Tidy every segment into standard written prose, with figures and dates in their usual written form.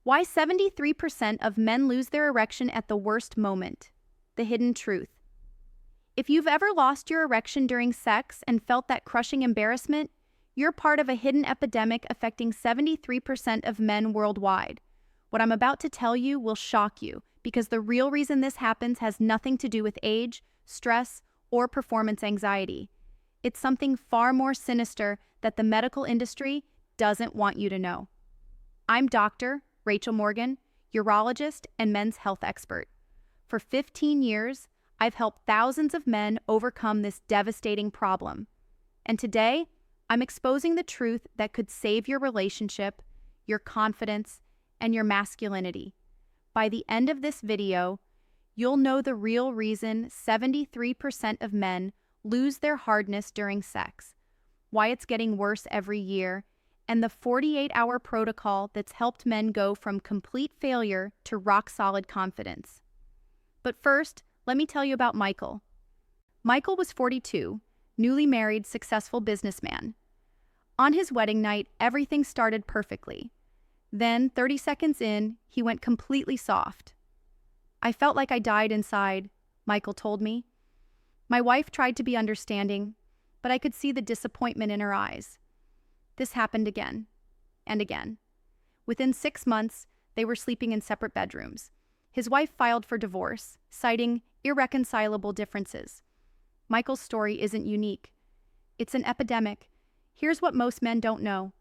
Why 73% of men lose their erection at the worst moment. The hidden truth. If you've ever lost your erection during sex and felt that crushing embarrassment, you're part of a hidden epidemic affecting 73% of men worldwide. What I'm about to tell you will shock you, because the real reason this happens has nothing to do with age, stress, or performance anxiety. It's something far more sinister that the medical industry doesn't want you to know. I'm Dr. Rachel Morgan, urologist and men's health expert. For 15 years, I've helped thousands of men overcome this devastating problem. And today, I'm exposing the truth that could save your relationship, your confidence, and your masculinity. By the end of this video, you'll know the real reason 73% of men lose their hardness during sex, why it's getting worse every year, and the 48-hour protocol that's helped men go from complete failure to rock-solid confidence. But first, let me tell you about Michael. Michael was 42, newly married, successful businessman. On his wedding night, everything started perfectly. Then, 30 seconds in, he went completely soft. "I felt like I died inside," Michael told me. My wife tried to be understanding, but I could see the disappointment in her eyes. This happened again and again. Within 6 months, they were sleeping in separate bedrooms. His wife filed for divorce, citing irreconcilable differences. Michael's story isn't unique. It's an epidemic. Here's what most men don't know.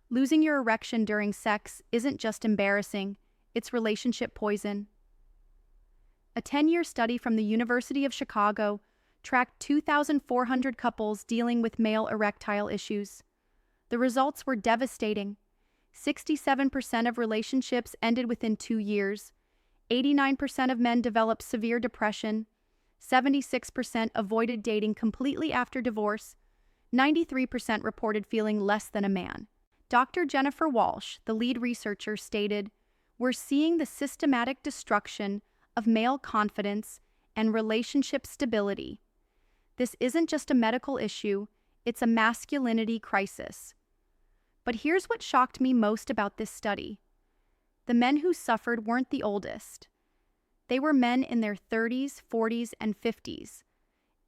Losing your erection during sex isn't just embarrassing, it's relationship poison. A 10-year study from the University of Chicago tracked 2,400 couples dealing with male erectile issues. The results were devastating. 67% of relationships ended within 2 years. 89% of men developed severe depression. 76% avoided dating completely after divorce. 93% reported feeling less than a man. Dr. Jennifer Walsh, the lead researcher, stated, "We're seeing the systematic destruction of male confidence and relationship stability. This isn't just a medical issue, it's a masculinity crisis." But here's what shocked me most about this study. The men who suffered weren't the oldest. They were men in their 30s, 40s, and 50s,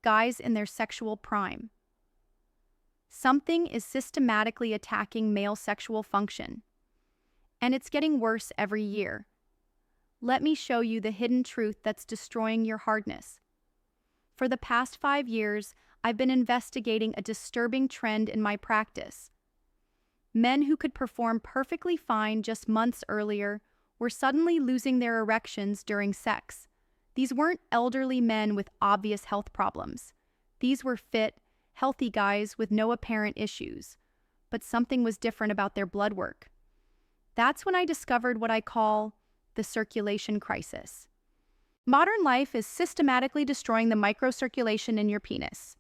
guys in their sexual prime. Something is systematically attacking male sexual function, and it's getting worse every year. Let me show you the hidden truth that's destroying your hardness. For the past 5 years, I've been investigating a disturbing trend in my practice. Men who could perform perfectly fine just months earlier were suddenly losing their erections during sex. These weren't elderly men with obvious health problems. These were fit, healthy guys with no apparent issues. But something was different about their blood work. That's when I discovered what I call the circulation crisis. Modern life is systematically destroying the microcirculation in your penis.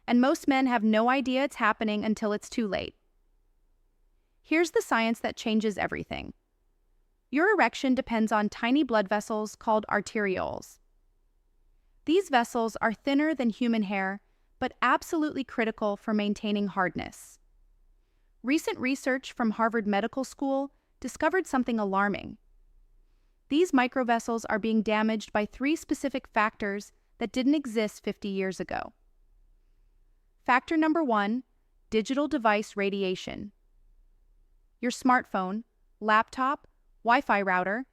And most men have no idea it's happening until it's too late. Here's the science that changes everything. Your erection depends on tiny blood vessels called arterioles. These vessels are thinner than human hair, but absolutely critical for maintaining hardness. Recent research from Harvard Medical School discovered something alarming. These microvessels are being damaged by 3 specific factors that didn't exist 50 years ago. Factor number 1, digital device radiation. Your smartphone, laptop, Wi-Fi router,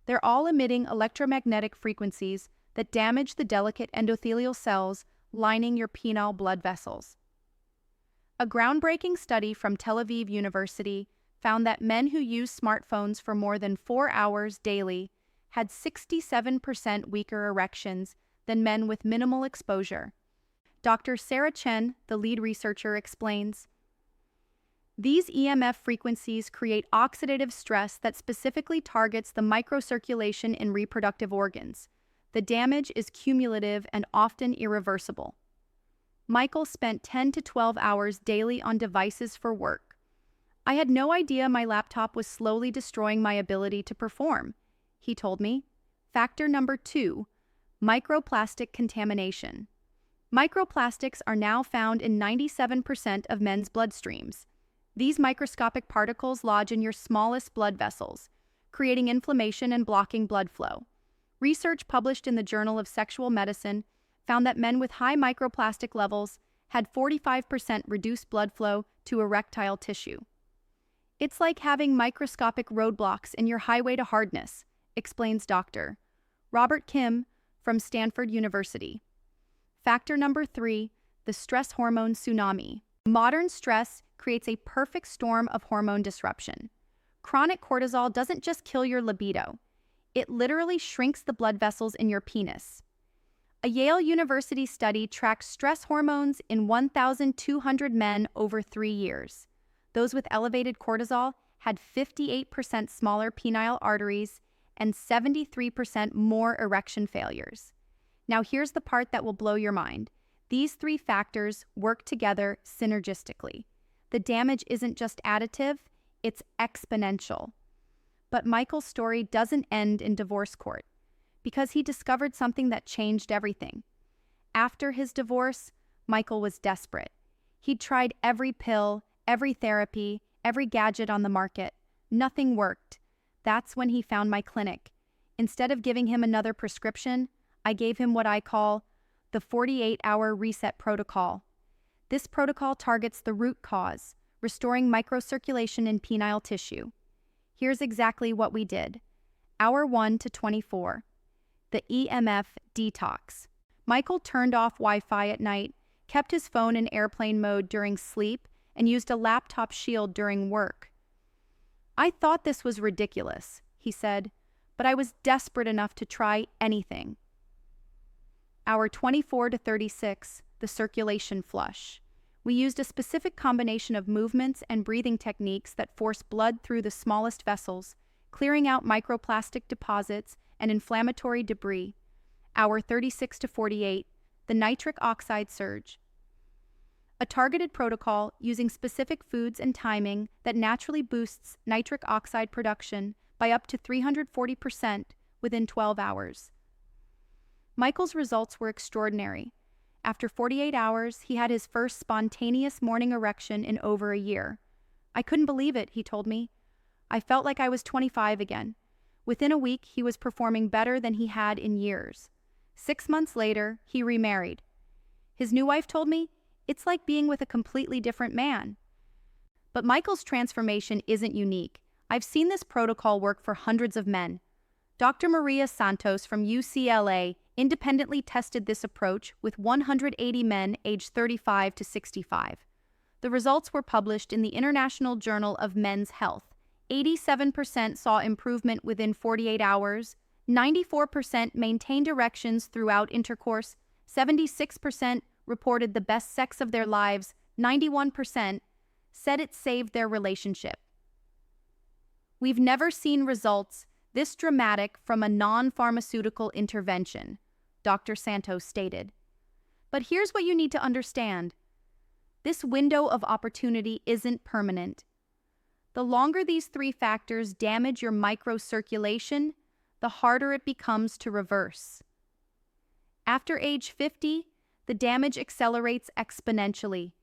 they're all emitting electromagnetic frequencies that damage the delicate endothelial cells lining your penile blood vessels. A groundbreaking study from Tel Aviv University found that men who use smartphones for more than 4 hours daily had 67% weaker erections than men with minimal exposure. Dr. Sarah Chen, the lead researcher, explains, "These EMF frequencies create oxidative stress that specifically targets the microcirculation in reproductive organs. The damage is cumulative and often irreversible." Michael spent 10 to 12 hours daily on devices for work. "I had no idea my laptop was slowly destroying my ability to perform," he told me. Factor number 2, microplastic contamination. Microplastics are now found in 97% of men's bloodstreams. These microscopic particles lodge in your smallest blood vessels, creating inflammation and blocking blood flow. Research published in the Journal of Sexual Medicine found that men with high microplastic levels had 45% reduced blood flow to erectile tissue. It's like having microscopic roadblocks in your highway to hardness, explains Dr. Robert Kim from Stanford University. Factor number 3, the stress hormone tsunami. Modern stress creates a perfect storm of hormone disruption. Chronic cortisol doesn't just kill your libido, it literally shrinks the blood vessels in your penis. A Yale University study tracked stress hormones in 1,200 men over 3 years. Those with elevated cortisol had 58% smaller penile arteries and 73% more erection failures. Now here's the part that will blow your mind. These 3 factors work together synergistically. The damage isn't just additive, it's exponential. But Michael's story doesn't end in divorce court, because he discovered something that changed everything. After his divorce, Michael was desperate. He'd tried every pill, every therapy, every gadget on the market. Nothing worked. That's when he found my clinic. Instead of giving him another prescription, I gave him what I call the 48-hour reset protocol. This protocol targets the root cause, restoring microcirculation in penile tissue. Here's exactly what we did. Hour 1 to 24. The EMF detox. Michael turned off Wi-Fi at night, kept his phone in airplane mode during sleep, and used a laptop shield during work. I thought this was ridiculous, he said, but I was desperate enough to try anything. Hour 24 to 36, the circulation flush. We used a specific combination of movements and breathing techniques that force blood through the smallest vessels, clearing out microplastic deposits and inflammatory debris. Hour 36 to 48, the nitric oxide surge. A targeted protocol using specific foods and timing that naturally boosts nitric oxide production by up to 340% within 12 hours. Michael's results were extraordinary. After 48 hours, he had his first spontaneous morning erection in over a year. I couldn't believe it, he told me. I felt like I was 25 again. Within a week, he was performing better than he had in years. 6 months later, he remarried. His new wife told me, it's like being with a completely different man. But Michael's transformation isn't unique. I've seen this protocol work for hundreds of men. Dr. Maria Santos from UCLA independently tested this approach with 180 men aged 35 to 65. The results were published in the International Journal of Men's Health. 87% saw improvement within 48 hours, 94% maintained erections throughout intercourse, 76% reported the best sex of their lives, 91% said it saved their relationship. We've never seen results this dramatic from a non-pharmaceutical intervention, Dr. Santos stated. But here's what you need to understand. This window of opportunity isn't permanent. The longer these 3 factors damage your microcirculation, the harder it becomes to reverse. After age 50, the damage accelerates exponentially.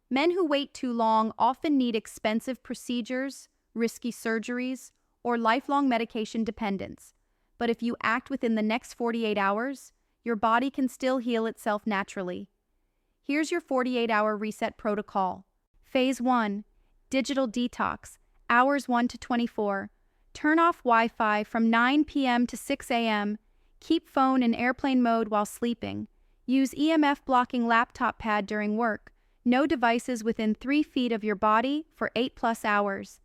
Men who wait too long often need expensive procedures, risky surgeries, or lifelong medication dependence. But if you act within the next 48 hours, your body can still heal itself naturally. Here's your 48-hour reset protocol. Phase 1. Digital detox, hours 1 to 24. Turn off Wi-Fi from 9 p.m. to 6 a.m. Keep phone in airplane mode while sleeping. Use EMF blocking laptop pad during work. No devices within 3 feet of your body for 8+ hours.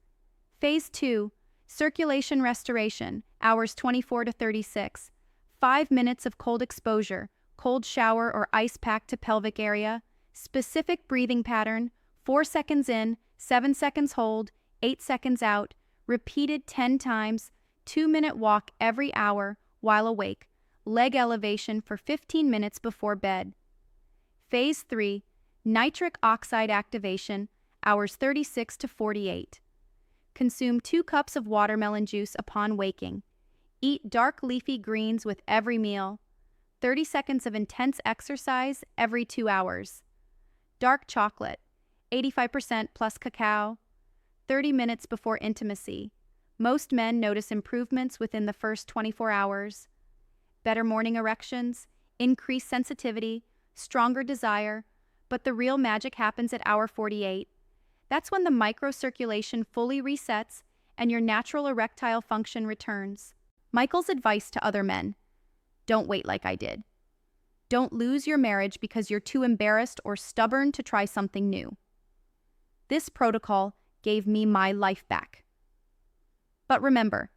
Phase 2. Circulation restoration, hours 24 to 36. 5 minutes of cold exposure, cold shower or ice pack to pelvic area. Specific breathing pattern, 4 seconds in, 7 seconds hold, 8 seconds out, repeated 10 times, 2-minute walk every hour while awake, leg elevation for 15 minutes before bed. Phase 3, nitric oxide activation, hours 36 to 48. Consume 2 cups of watermelon juice upon waking. Eat dark leafy greens with every meal. 30 seconds of intense exercise every 2 hours. Dark chocolate, 85% plus cacao. 30 minutes before intimacy. Most men notice improvements within the first 24 hours. Better morning erections, increased sensitivity, stronger desire, but the real magic happens at hour 48. That's when the microcirculation fully resets and your natural erectile function returns. Michael's advice to other men: don't wait like I did. Don't lose your marriage because you're too embarrassed or stubborn to try something new. This protocol gave me my life back. But remember,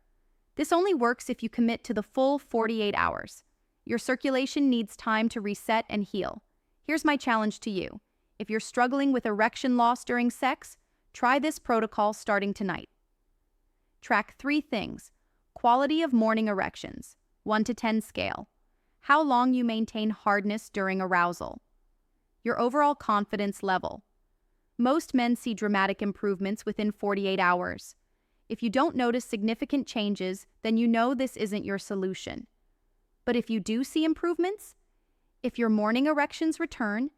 this only works if you commit to the full 48 hours. Your circulation needs time to reset and heal. Here's my challenge to you. If you're struggling with erection loss during sex, try this protocol starting tonight. Track 3 things: quality of morning erections, 1 to 10 scale, how long you maintain hardness during arousal, your overall confidence level. Most men see dramatic improvements within 48 hours. If you don't notice significant changes, then you know this isn't your solution. But if you do see improvements, if your morning erections return,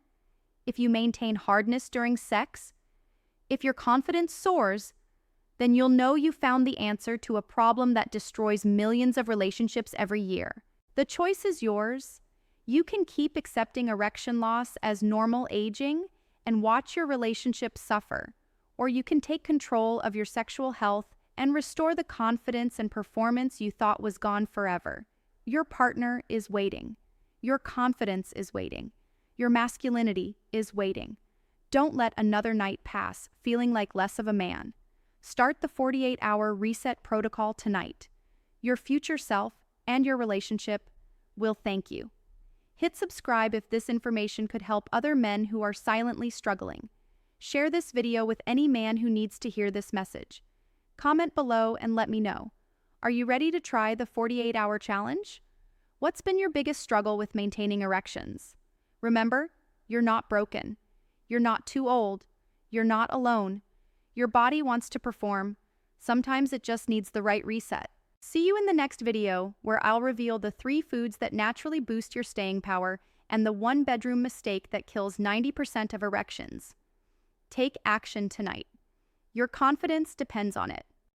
if you maintain hardness during sex, if your confidence soars, then you'll know you found the answer to a problem that destroys millions of relationships every year. The choice is yours. You can keep accepting erection loss as normal aging and watch your relationship suffer, or you can take control of your sexual health and restore the confidence and performance you thought was gone forever. Your partner is waiting. Your confidence is waiting. Your masculinity is waiting. Don't let another night pass feeling like less of a man. Start the 48-hour reset protocol tonight. Your future self and your relationship will thank you. Hit subscribe if this information could help other men who are silently struggling. Share this video with any man who needs to hear this message. Comment below and let me know. Are you ready to try the 48-hour challenge? What's been your biggest struggle with maintaining erections? Remember, you're not broken. You're not too old. You're not alone. Your body wants to perform. Sometimes it just needs the right reset. See you in the next video, where I'll reveal the 3 foods that naturally boost your staying power and the 1-bedroom mistake that kills 90% of erections. Take action tonight. Your confidence depends on it.